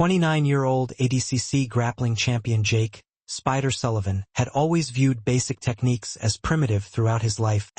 29-year-old ADCC grappling champion Jake "Spider" Sullivan had always viewed basic techniques as primitive throughout his life.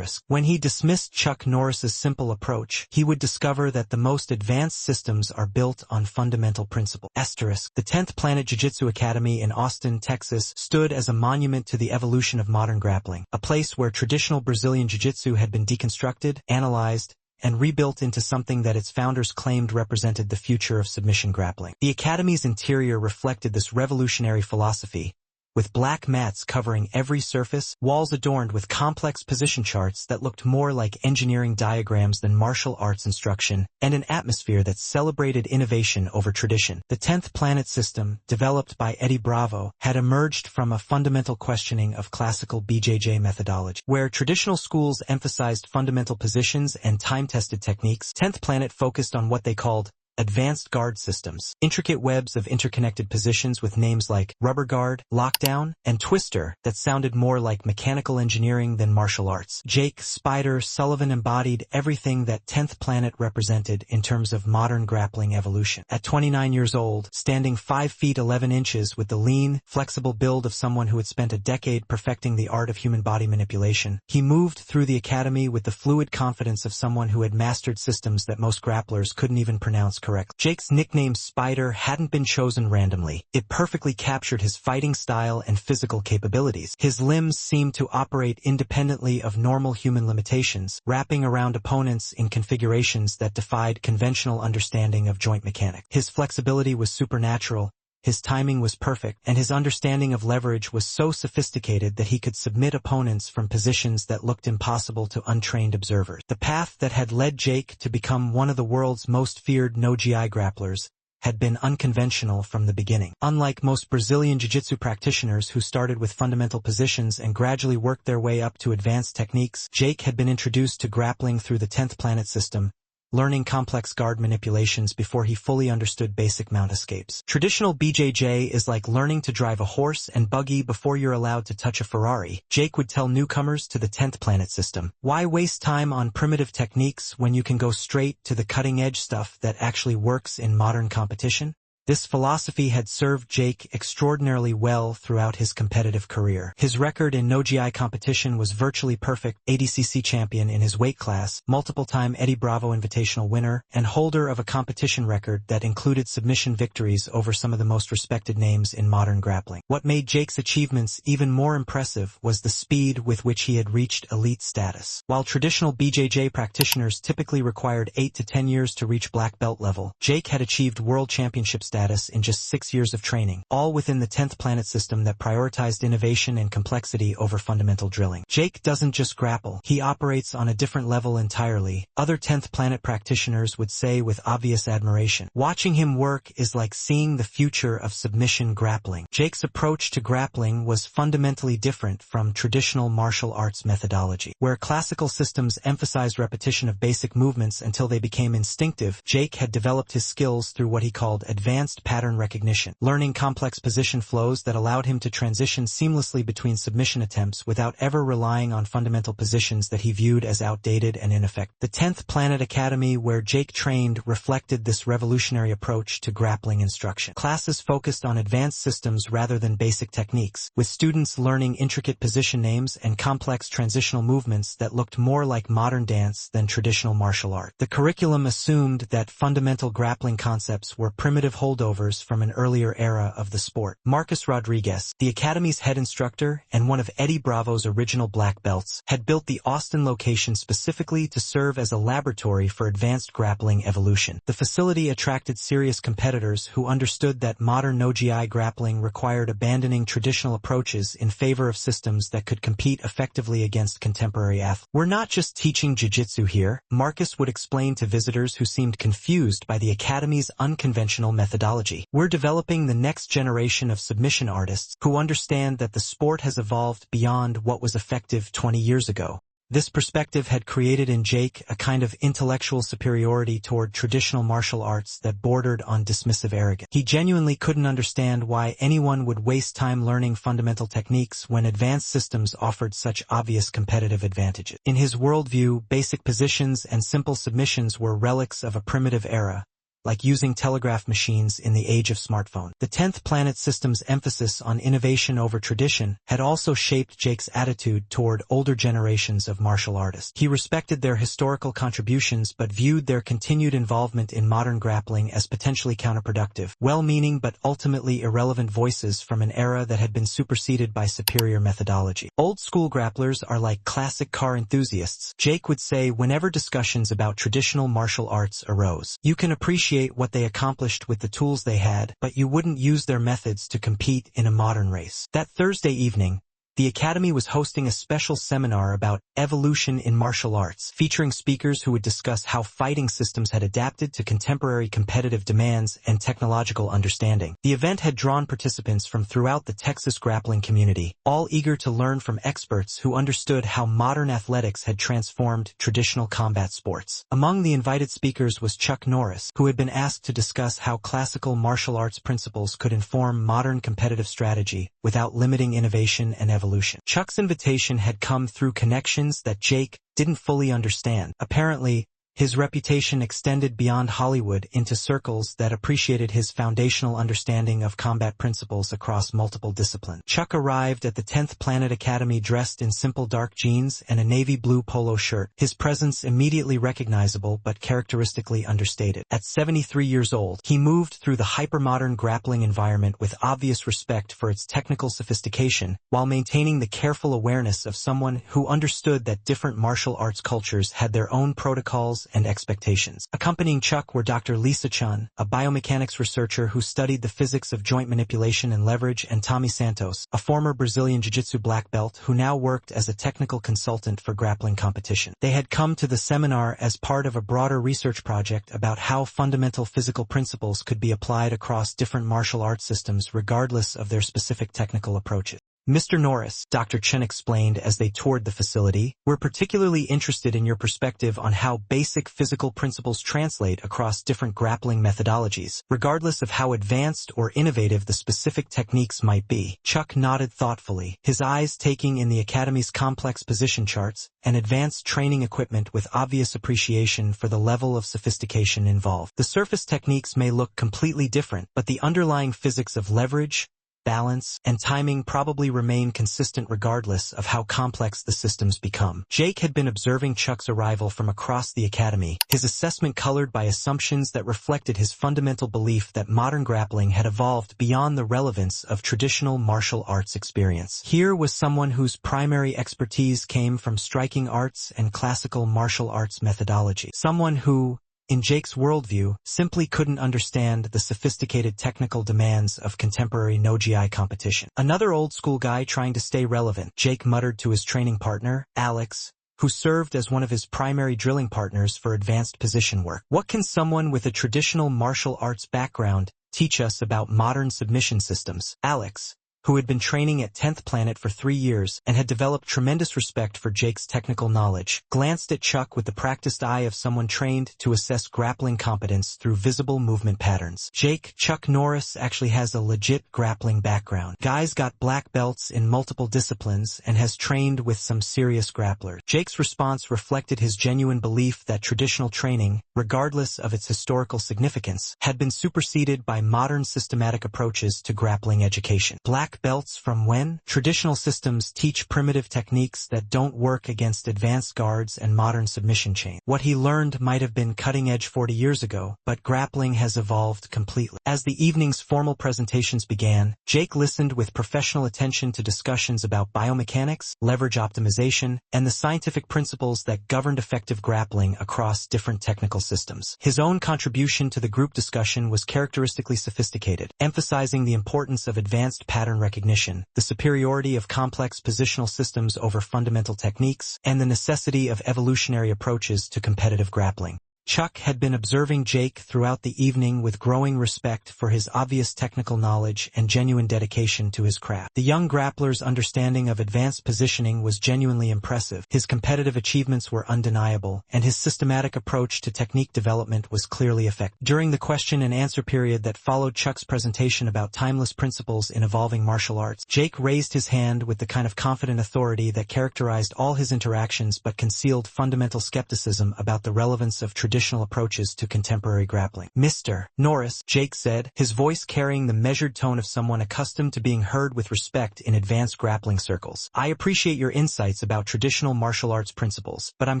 When he dismissed Chuck Norris's simple approach, he would discover that the most advanced systems are built on fundamental principles. The 10th Planet Jiu-Jitsu Academy in Austin, Texas, stood as a monument to the evolution of modern grappling, a place where traditional Brazilian jiu-jitsu had been deconstructed, analyzed, and rebuilt into something that its founders claimed represented the future of submission grappling. The academy's interior reflected this revolutionary philosophy, with black mats covering every surface, walls adorned with complex position charts that looked more like engineering diagrams than martial arts instruction, and an atmosphere that celebrated innovation over tradition. The 10th Planet system, developed by Eddie Bravo, had emerged from a fundamental questioning of classical BJJ methodology. Where traditional schools emphasized fundamental positions and time-tested techniques, 10th Planet focused on what they called advanced guard systems, intricate webs of interconnected positions with names like rubber guard, lockdown, and twister that sounded more like mechanical engineering than martial arts. Jake "Spider" Sullivan embodied everything that 10th Planet represented in terms of modern grappling evolution. At 29 years old, standing 5 feet 11 inches with the lean, flexible build of someone who had spent a decade perfecting the art of human body manipulation, he moved through the academy with the fluid confidence of someone who had mastered systems that most grapplers couldn't even pronounce correctly. Jake's nickname "Spider" hadn't been chosen randomly. It perfectly captured his fighting style and physical capabilities. His limbs seemed to operate independently of normal human limitations, wrapping around opponents in configurations that defied conventional understanding of joint mechanics. His flexibility was supernatural, his timing was perfect, and his understanding of leverage was so sophisticated that he could submit opponents from positions that looked impossible to untrained observers. The path that had led Jake to become one of the world's most feared no-GI grapplers had been unconventional from the beginning. Unlike most Brazilian jiu-jitsu practitioners who started with fundamental positions and gradually worked their way up to advanced techniques, Jake had been introduced to grappling through the 10th Planet system, learning complex guard manipulations before he fully understood basic mount escapes. Traditional BJJ is like learning to drive a horse and buggy before you're allowed to touch a Ferrari. Jake would tell newcomers to the 10th Planet system, "Why waste time on primitive techniques when you can go straight to the cutting-edge stuff that actually works in modern competition?" This philosophy had served Jake extraordinarily well throughout his competitive career. His record in no-GI competition was virtually perfect: ADCC champion in his weight class, multiple-time Eddie Bravo Invitational winner, and holder of a competition record that included submission victories over some of the most respected names in modern grappling. What made Jake's achievements even more impressive was the speed with which he had reached elite status. While traditional BJJ practitioners typically required 8 to 10 years to reach black belt level, Jake had achieved world championship status in just 6 years of training, all within the 10th Planet system that prioritized innovation and complexity over fundamental drilling. Jake doesn't just grapple, he operates on a different level entirely, other 10th Planet practitioners would say with obvious admiration. Watching him work is like seeing the future of submission grappling. Jake's approach to grappling was fundamentally different from traditional martial arts methodology. Where classical systems emphasized repetition of basic movements until they became instinctive, Jake had developed his skills through what he called advanced pattern recognition, learning complex position flows that allowed him to transition seamlessly between submission attempts without ever relying on fundamental positions that he viewed as outdated and ineffective. The 10th Planet Academy where Jake trained reflected this revolutionary approach to grappling instruction. Classes focused on advanced systems rather than basic techniques, with students learning intricate position names and complex transitional movements that looked more like modern dance than traditional martial art. The curriculum assumed that fundamental grappling concepts were primitive holdovers from an earlier era of the sport. Marcus Rodriguez, the academy's head instructor and one of Eddie Bravo's original black belts, had built the Austin location specifically to serve as a laboratory for advanced grappling evolution. The facility attracted serious competitors who understood that modern no-GI grappling required abandoning traditional approaches in favor of systems that could compete effectively against contemporary athletes. "We're not just teaching jiu-jitsu here," Marcus would explain to visitors who seemed confused by the academy's unconventional methodology. "We're developing the next generation of submission artists who understand that the sport has evolved beyond what was effective 20 years ago." This perspective had created in Jake a kind of intellectual superiority toward traditional martial arts that bordered on dismissive arrogance. He genuinely couldn't understand why anyone would waste time learning fundamental techniques when advanced systems offered such obvious competitive advantages. In his worldview, basic positions and simple submissions were relics of a primitive era, like using telegraph machines in the age of smartphone. The 10th Planet system's emphasis on innovation over tradition had also shaped Jake's attitude toward older generations of martial artists. He respected their historical contributions but viewed their continued involvement in modern grappling as potentially counterproductive, well-meaning but ultimately irrelevant voices from an era that had been superseded by superior methodology. Old-school grapplers are like classic car enthusiasts, Jake would say whenever discussions about traditional martial arts arose. You can appreciate what they accomplished with the tools they had, but you wouldn't use their methods to compete in a modern race. That Thursday evening, the Academy was hosting a special seminar about evolution in martial arts, featuring speakers who would discuss how fighting systems had adapted to contemporary competitive demands and technological understanding. The event had drawn participants from throughout the Texas grappling community, all eager to learn from experts who understood how modern athletics had transformed traditional combat sports. Among the invited speakers was Chuck Norris, who had been asked to discuss how classical martial arts principles could inform modern competitive strategy without limiting innovation and evolution. Chuck's invitation had come through connections that Jake didn't fully understand. Apparently, his reputation extended beyond Hollywood into circles that appreciated his foundational understanding of combat principles across multiple disciplines. Chuck arrived at the 10th Planet Academy dressed in simple dark jeans and a navy blue polo shirt, his presence immediately recognizable but characteristically understated. At 73 years old, he moved through the hypermodern grappling environment with obvious respect for its technical sophistication, while maintaining the careful awareness of someone who understood that different martial arts cultures had their own protocols and expectations. Accompanying Chuck were Dr. Lisa Chun, a biomechanics researcher who studied the physics of joint manipulation and leverage, and Tommy Santos, a former Brazilian Jiu-Jitsu black belt who now worked as a technical consultant for grappling competition. They had come to the seminar as part of a broader research project about how fundamental physical principles could be applied across different martial arts systems regardless of their specific technical approaches. Mr. Norris, Dr. Chen explained as they toured the facility, we're particularly interested in your perspective on how basic physical principles translate across different grappling methodologies, regardless of how advanced or innovative the specific techniques might be. Chuck nodded thoughtfully, his eyes taking in the Academy's complex position charts and advanced training equipment with obvious appreciation for the level of sophistication involved. The surface techniques may look completely different, but the underlying physics of leverage, balance, and timing probably remain consistent regardless of how complex the systems become. Jake had been observing Chuck's arrival from across the Academy, his assessment colored by assumptions that reflected his fundamental belief that modern grappling had evolved beyond the relevance of traditional martial arts experience. Here was someone whose primary expertise came from striking arts and classical martial arts methodology. Someone who, in Jake's worldview, simply couldn't understand the sophisticated technical demands of contemporary no-GI competition. Another old-school guy trying to stay relevant, Jake muttered to his training partner, Alex, who served as one of his primary drilling partners for advanced position work. What can someone with a traditional martial arts background teach us about modern submission systems? Alex, who had been training at 10th Planet for 3 years and had developed tremendous respect for Jake's technical knowledge, glanced at Chuck with the practiced eye of someone trained to assess grappling competence through visible movement patterns. Chuck Norris actually has a legit grappling background. Guy's got black belts in multiple disciplines and has trained with some serious grapplers. Jake's response reflected his genuine belief that traditional training, regardless of its historical significance, had been superseded by modern systematic approaches to grappling education. Black belts from when? Traditional systems teach primitive techniques that don't work against advanced guards and modern submission chains. What he learned might have been cutting-edge 40 years ago, but grappling has evolved completely. As the evening's formal presentations began, Jake listened with professional attention to discussions about biomechanics, leverage optimization, and the scientific principles that governed effective grappling across different technical systems. His own contribution to the group discussion was characteristically sophisticated, emphasizing the importance of advanced pattern recognition, the superiority of complex positional systems over fundamental techniques, and the necessity of evolutionary approaches to competitive grappling. Chuck had been observing Jake throughout the evening with growing respect for his obvious technical knowledge and genuine dedication to his craft. The young grappler's understanding of advanced positioning was genuinely impressive, his competitive achievements were undeniable, and his systematic approach to technique development was clearly effective. During the question and answer period that followed Chuck's presentation about timeless principles in evolving martial arts, Jake raised his hand with the kind of confident authority that characterized all his interactions but concealed fundamental skepticism about the relevance of traditional traditional approaches to contemporary grappling. Mr. Norris, Jake said, his voice carrying the measured tone of someone accustomed to being heard with respect in advanced grappling circles. I appreciate your insights about traditional martial arts principles, but I'm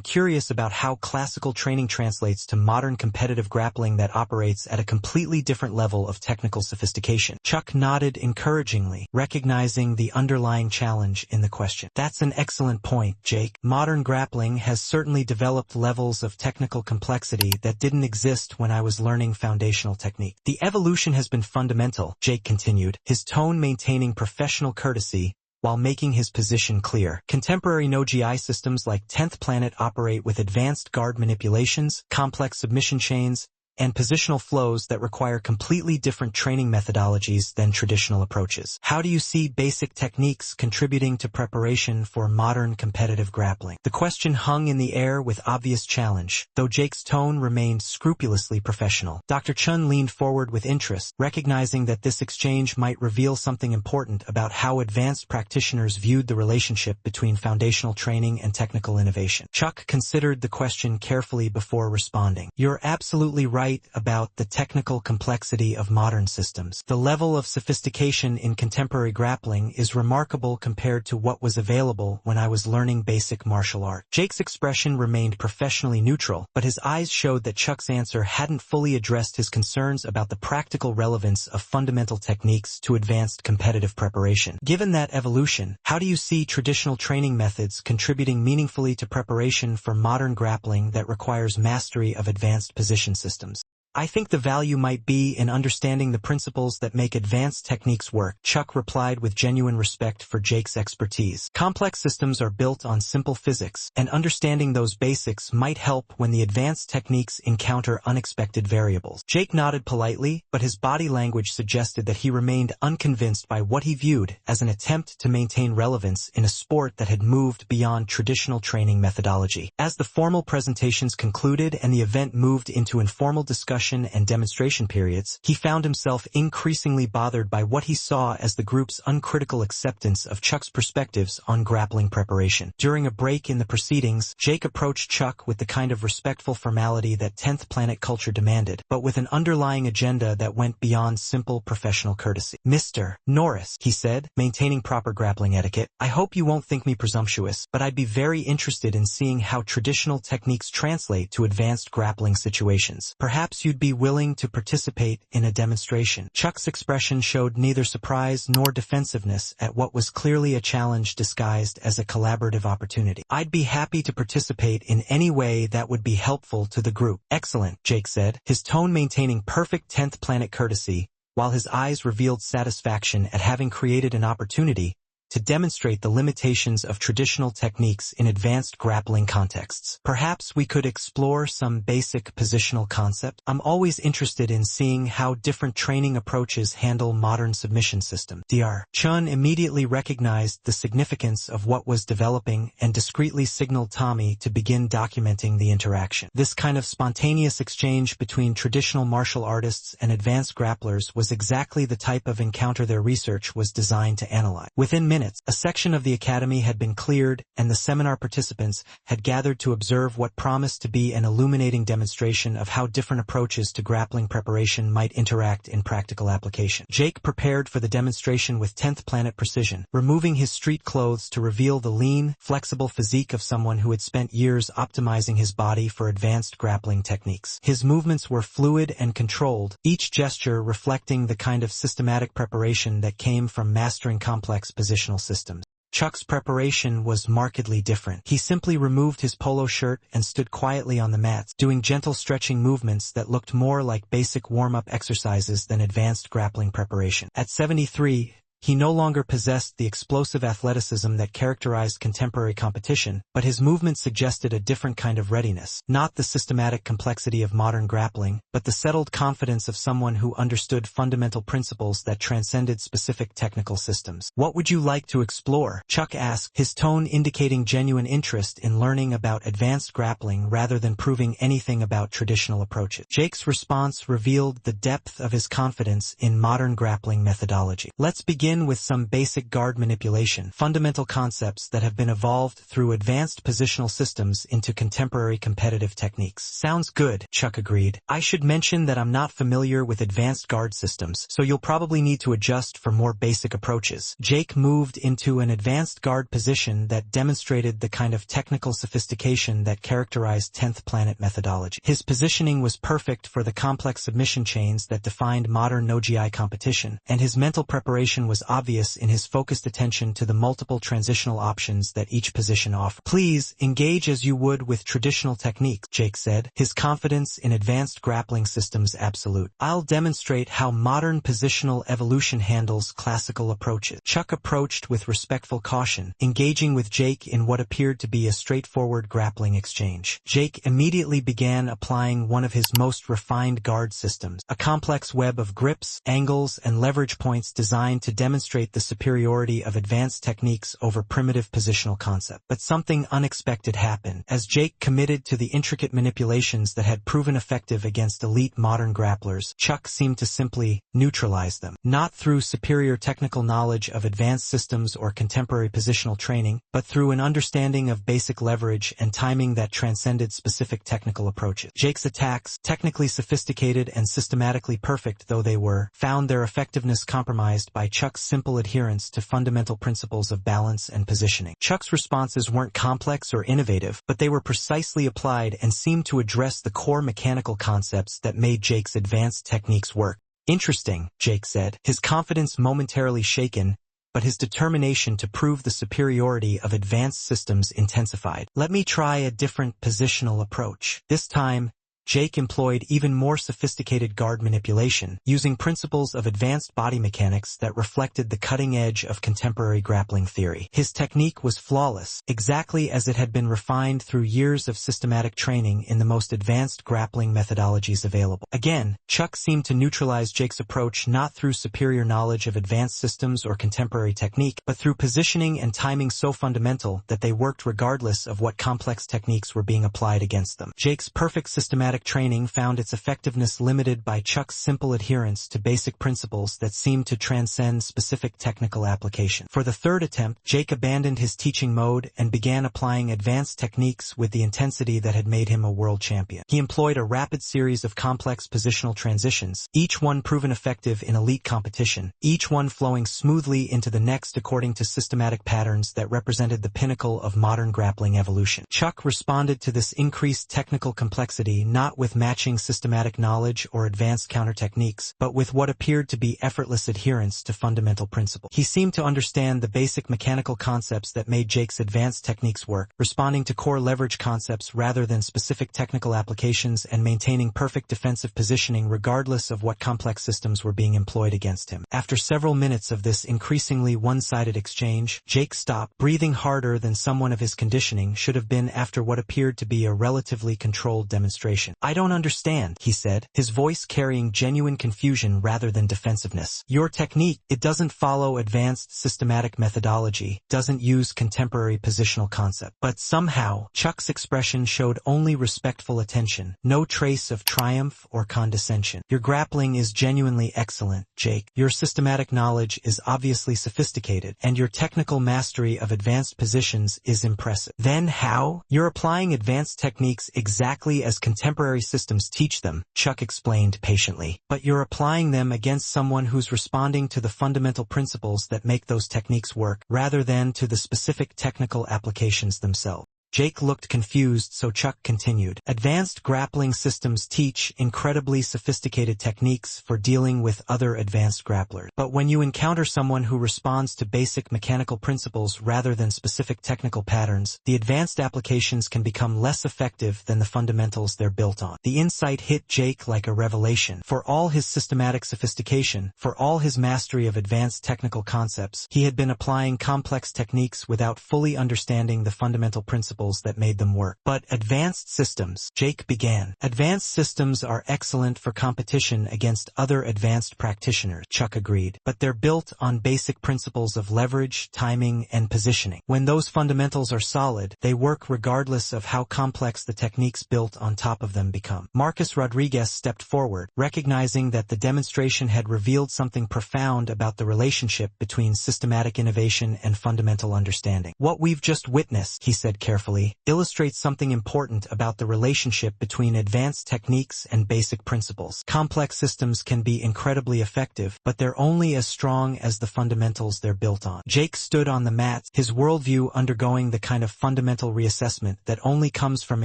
curious about how classical training translates to modern competitive grappling that operates at a completely different level of technical sophistication. Chuck nodded encouragingly, recognizing the underlying challenge in the question. That's an excellent point, Jake. Modern grappling has certainly developed levels of technical complexity that didn't exist when I was learning foundational technique. The evolution has been fundamental, Jake continued, his tone maintaining professional courtesy while making his position clear. Contemporary no-GI systems like 10th Planet operate with advanced guard manipulations, complex submission chains, and positional flows that require completely different training methodologies than traditional approaches. How do you see basic techniques contributing to preparation for modern competitive grappling? The question hung in the air with obvious challenge, though Jake's tone remained scrupulously professional. Dr. Chun leaned forward with interest, recognizing that this exchange might reveal something important about how advanced practitioners viewed the relationship between foundational training and technical innovation. Chuck considered the question carefully before responding. You're absolutely right about the technical complexity of modern systems. The level of sophistication in contemporary grappling is remarkable compared to what was available when I was learning basic martial art. Jake's expression remained professionally neutral, but his eyes showed that Chuck's answer hadn't fully addressed his concerns about the practical relevance of fundamental techniques to advanced competitive preparation. Given that evolution, how do you see traditional training methods contributing meaningfully to preparation for modern grappling that requires mastery of advanced position systems? I think the value might be in understanding the principles that make advanced techniques work, Chuck replied with genuine respect for Jake's expertise. Complex systems are built on simple physics, and understanding those basics might help when the advanced techniques encounter unexpected variables. Jake nodded politely, but his body language suggested that he remained unconvinced by what he viewed as an attempt to maintain relevance in a sport that had moved beyond traditional training methodology. As the formal presentations concluded and the event moved into informal discussion and demonstration periods, he found himself increasingly bothered by what he saw as the group's uncritical acceptance of Chuck's perspectives on grappling preparation. During a break in the proceedings, Jake approached Chuck with the kind of respectful formality that 10th Planet culture demanded, but with an underlying agenda that went beyond simple professional courtesy. Mr. Norris, he said, maintaining proper grappling etiquette, I hope you won't think me presumptuous, but I'd be very interested in seeing how traditional techniques translate to advanced grappling situations. Perhaps you'd be willing to participate in a demonstration. Chuck's expression showed neither surprise nor defensiveness at what was clearly a challenge disguised as a collaborative opportunity. I'd be happy to participate in any way that would be helpful to the group. Excellent, Jake said, his tone maintaining perfect 10th Planet courtesy, while his eyes revealed satisfaction at having created an opportunity to demonstrate the limitations of traditional techniques in advanced grappling contexts. Perhaps we could explore some basic positional concept. I'm always interested in seeing how different training approaches handle modern submission systems. Dr. Chun immediately recognized the significance of what was developing and discreetly signaled Tommy to begin documenting the interaction. This kind of spontaneous exchange between traditional martial artists and advanced grapplers was exactly the type of encounter their research was designed to analyze. Within minutes, a section of the academy had been cleared, and the seminar participants had gathered to observe what promised to be an illuminating demonstration of how different approaches to grappling preparation might interact in practical application. Jake prepared for the demonstration with 10th Planet precision, removing his street clothes to reveal the lean, flexible physique of someone who had spent years optimizing his body for advanced grappling techniques. His movements were fluid and controlled, each gesture reflecting the kind of systematic preparation that came from mastering complex positional systems. Chuck's preparation was markedly different. He simply removed his polo shirt and stood quietly on the mats, doing gentle stretching movements that looked more like basic warm-up exercises than advanced grappling preparation. At 73, he no longer possessed the explosive athleticism that characterized contemporary competition, but his movement suggested a different kind of readiness. Not the systematic complexity of modern grappling, but the settled confidence of someone who understood fundamental principles that transcended specific technical systems. What would you like to explore? Chuck asked, his tone indicating genuine interest in learning about advanced grappling rather than proving anything about traditional approaches. Jake's response revealed the depth of his confidence in modern grappling methodology. Let's begin begin with some basic guard manipulation, fundamental concepts that have been evolved through advanced positional systems into contemporary competitive techniques. Sounds good, Chuck agreed. I should mention that I'm not familiar with advanced guard systems, so you'll probably need to adjust for more basic approaches. Jake moved into an advanced guard position that demonstrated the kind of technical sophistication that characterized 10th Planet methodology. His positioning was perfect for the complex submission chains that defined modern no-GI competition, and his mental preparation was obvious in his focused attention to the multiple transitional options that each position offered. Please, engage as you would with traditional techniques, Jake said, his confidence in advanced grappling systems absolute. I'll demonstrate how modern positional evolution handles classical approaches. Chuck approached with respectful caution, engaging with Jake in what appeared to be a straightforward grappling exchange. Jake immediately began applying one of his most refined guard systems, a complex web of grips, angles, and leverage points designed to demonstrate the superiority of advanced techniques over primitive positional concepts. But something unexpected happened. As Jake committed to the intricate manipulations that had proven effective against elite modern grapplers, Chuck seemed to simply neutralize them. Not through superior technical knowledge of advanced systems or contemporary positional training, but through an understanding of basic leverage and timing that transcended specific technical approaches. Jake's attacks, technically sophisticated and systematically perfect though they were, found their effectiveness compromised by Chuck's simple adherence to fundamental principles of balance and positioning. Chuck's responses weren't complex or innovative, but they were precisely applied and seemed to address the core mechanical concepts that made Jake's advanced techniques work. Interesting, Jake said, his confidence momentarily shaken, but his determination to prove the superiority of advanced systems intensified. Let me try a different positional approach. This time, Jake employed even more sophisticated guard manipulation, using principles of advanced body mechanics that reflected the cutting edge of contemporary grappling theory. His technique was flawless, exactly as it had been refined through years of systematic training in the most advanced grappling methodologies available. Again, Chuck seemed to neutralize Jake's approach not through superior knowledge of advanced systems or contemporary technique, but through positioning and timing so fundamental that they worked regardless of what complex techniques were being applied against them. Jake's perfect systematic training found its effectiveness limited by Chuck's simple adherence to basic principles that seemed to transcend specific technical application. For the third attempt, Jake abandoned his teaching mode and began applying advanced techniques with the intensity that had made him a world champion. He employed a rapid series of complex positional transitions, each one proven effective in elite competition, each one flowing smoothly into the next according to systematic patterns that represented the pinnacle of modern grappling evolution. Chuck responded to this increased technical complexity not with matching systematic knowledge or advanced counter techniques, but with what appeared to be effortless adherence to fundamental principles. He seemed to understand the basic mechanical concepts that made Jake's advanced techniques work, responding to core leverage concepts rather than specific technical applications and maintaining perfect defensive positioning regardless of what complex systems were being employed against him. After several minutes of this increasingly one-sided exchange, Jake stopped, breathing harder than someone of his conditioning should have been after what appeared to be a relatively controlled demonstration. I don't understand, he said, his voice carrying genuine confusion rather than defensiveness. Your technique, it doesn't follow advanced systematic methodology, doesn't use contemporary positional concept. But somehow, Chuck's expression showed only respectful attention, no trace of triumph or condescension. Your grappling is genuinely excellent, Jake. Your systematic knowledge is obviously sophisticated, and your technical mastery of advanced positions is impressive. Then how? You're applying advanced techniques exactly as contemporary systems teach them, Chuck explained patiently, but you're applying them against someone who's responding to the fundamental principles that make those techniques work, rather than to the specific technical applications themselves. Jake looked confused, so Chuck continued. Advanced grappling systems teach incredibly sophisticated techniques for dealing with other advanced grapplers. But when you encounter someone who responds to basic mechanical principles rather than specific technical patterns, the advanced applications can become less effective than the fundamentals they're built on. The insight hit Jake like a revelation. For all his systematic sophistication, for all his mastery of advanced technical concepts, he had been applying complex techniques without fully understanding the fundamental principles principles that made them work. But advanced systems, Jake began. Advanced systems are excellent for competition against other advanced practitioners, Chuck agreed, but they're built on basic principles of leverage, timing, and positioning. When those fundamentals are solid, they work regardless of how complex the techniques built on top of them become. Marcus Rodriguez stepped forward, recognizing that the demonstration had revealed something profound about the relationship between systematic innovation and fundamental understanding. What we've just witnessed, he said carefully, illustrates something important about the relationship between advanced techniques and basic principles. Complex systems can be incredibly effective, but they're only as strong as the fundamentals they're built on. Jake stood on the mat, his worldview undergoing the kind of fundamental reassessment that only comes from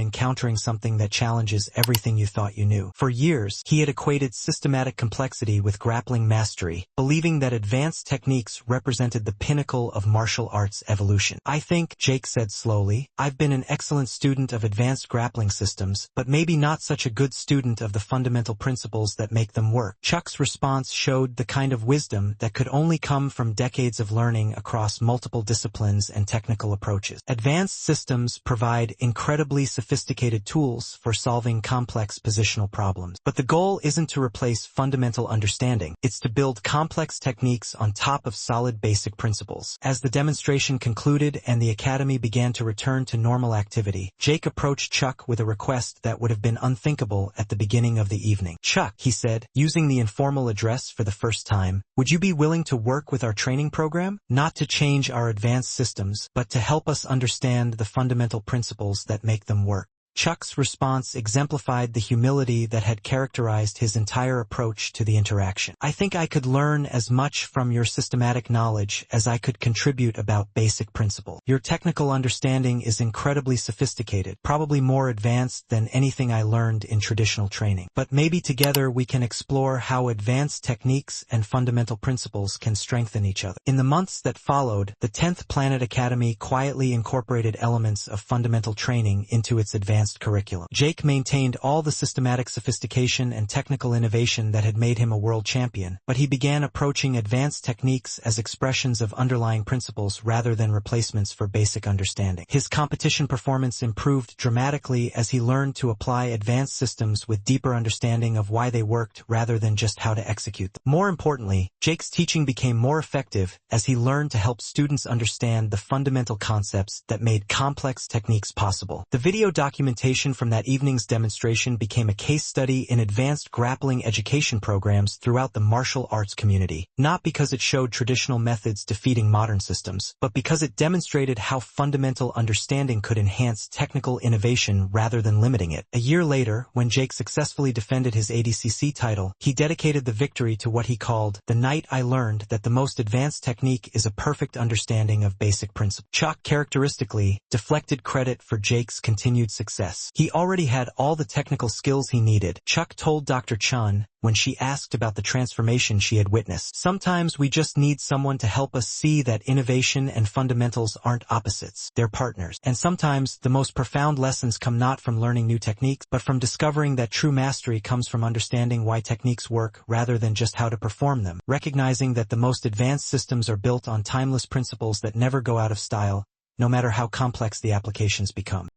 encountering something that challenges everything you thought you knew. For years, he had equated systematic complexity with grappling mastery, believing that advanced techniques represented the pinnacle of martial arts evolution. I think, Jake said slowly, I've been an excellent student of advanced grappling systems, but maybe not such a good student of the fundamental principles that make them work. Chuck's response showed the kind of wisdom that could only come from decades of learning across multiple disciplines and technical approaches. Advanced systems provide incredibly sophisticated tools for solving complex positional problems. But the goal isn't to replace fundamental understanding, it's to build complex techniques on top of solid basic principles. As the demonstration concluded and the academy began to return to normal activity, Jake approached Chuck with a request that would have been unthinkable at the beginning of the evening. Chuck, he said, using the informal address for the first time, would you be willing to work with our training program? Not to change our advanced systems, but to help us understand the fundamental principles that make them work. Chuck's response exemplified the humility that had characterized his entire approach to the interaction. I think I could learn as much from your systematic knowledge as I could contribute about basic principle. Your technical understanding is incredibly sophisticated, probably more advanced than anything I learned in traditional training. But maybe together we can explore how advanced techniques and fundamental principles can strengthen each other. In the months that followed, the 10th Planet Academy quietly incorporated elements of fundamental training into its advanced curriculum. Jake maintained all the systematic sophistication and technical innovation that had made him a world champion, but he began approaching advanced techniques as expressions of underlying principles rather than replacements for basic understanding. His competition performance improved dramatically as he learned to apply advanced systems with deeper understanding of why they worked rather than just how to execute them. More importantly, Jake's teaching became more effective as he learned to help students understand the fundamental concepts that made complex techniques possible. The video documentation from that evening's demonstration became a case study in advanced grappling education programs throughout the martial arts community, not because it showed traditional methods defeating modern systems, but because it demonstrated how fundamental understanding could enhance technical innovation rather than limiting it. A year later, when Jake successfully defended his ADCC title, he dedicated the victory to what he called, "The night I learned that the most advanced technique is a perfect understanding of basic principles." Chuck characteristically deflected credit for Jake's continued success. He already had all the technical skills he needed, Chuck told Dr. Chun when she asked about the transformation she had witnessed. Sometimes we just need someone to help us see that innovation and fundamentals aren't opposites, they're partners. And sometimes the most profound lessons come not from learning new techniques, but from discovering that true mastery comes from understanding why techniques work rather than just how to perform them, recognizing that the most advanced systems are built on timeless principles that never go out of style, no matter how complex the applications become.